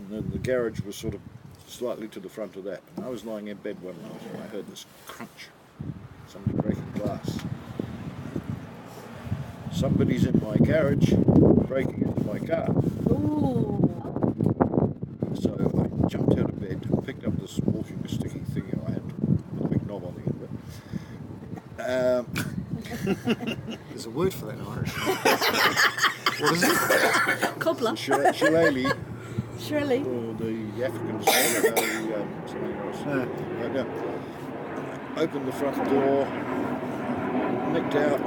and then the garage was sort of slightly to the front of that. And I was lying in bed one night and I heard this crunch, somebody breaking glass. Somebody's in my garage breaking into my car. Ooh. So I jumped out of bed, picked up this walking sticky thing I had, with a big knob on the end of it. There's a word for that in Irish. What is it? Cobbler. Shillelagh, Shirley. or the Africans call it something else. No. Opened the front door, nicked out,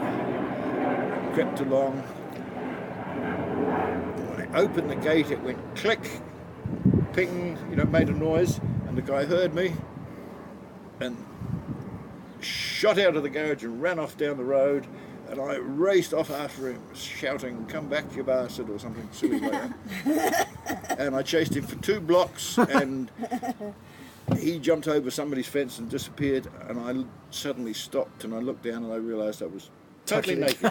crept along. When I opened the gate, it went click, ping, made a noise, and the guy heard me and shot out of the garage and ran off down the road, and I raced off after him shouting, "Come back, you bastard," or something silly like that. And I chased him for 2 blocks, and he jumped over somebody's fence and disappeared, and I suddenly stopped and I looked down and I realised I was totally naked. No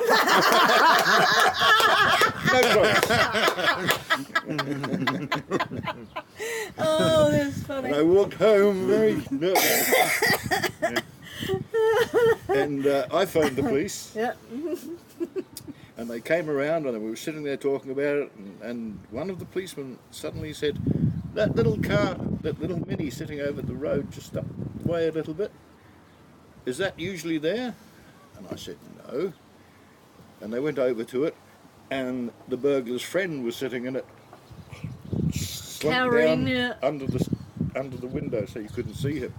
clothes. Oh, that's funny. And I walked home very nervous. And I phoned the police. Yeah. And they came around and we were sitting there talking about it, and one of the policemen suddenly said, "That little car, that little Mini sitting over the road just up the way a little bit, is that usually there?" And I said, "No." And they went over to it, and the burglar's friend was sitting in it, slumped Cowering, down yeah. under the window so you couldn't see him.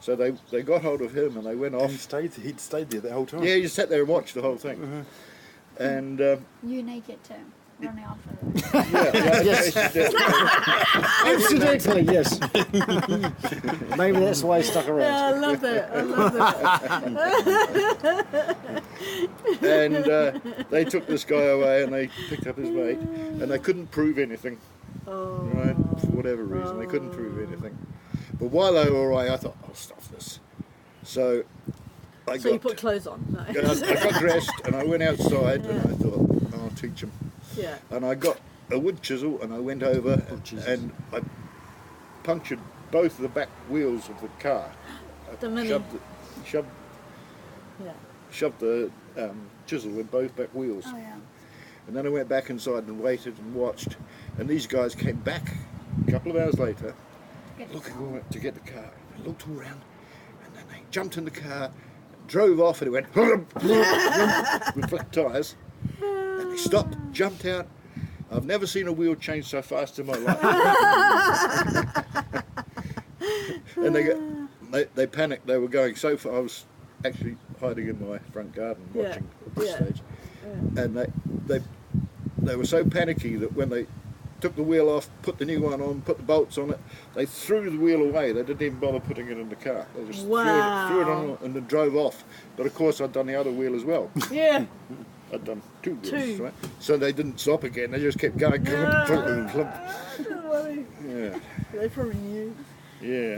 So they got hold of him and they went off. And he'd stayed there that whole time. Yeah, he just sat there and watched the whole thing. And You naked too, running after them. Yes. Accidentally, yes. Maybe that's why he stuck Yeah, I around. love that. I love that. And they took this guy away and they picked up his mate, and they couldn't prove anything, right? For whatever reason, they couldn't prove anything. But while they were away, I thought, I'll stop this. So So you put clothes on? No. I got dressed and I went outside and I thought, I'll teach them. Yeah. And I got a wood chisel and I went over and I punctured both the back wheels of the car. The Mini. Shoved the chisel in both back wheels. Oh yeah. And then I went back inside and waited and watched. And these guys came back a couple of hours later, looking to get the car. They looked all around, and then they jumped in the car, drove off, and it went with flat tyres. And they stopped, jumped out. I've never seen a wheel change so fast in my life. And they panicked. They were going so far. I was actually hiding in my front garden watching at this stage. And they were so panicky that when they took the wheel off, put the new one on, put the bolts on it, they threw the wheel away. They didn't even bother putting it in the car. They just threw it on and then drove off. But of course I'd done the other wheel as well. Yeah. I'd done 2 wheels, right? So they didn't stop again. They just kept going. Clump, clump, clump. Funny. Yeah. They probably knew. Yeah.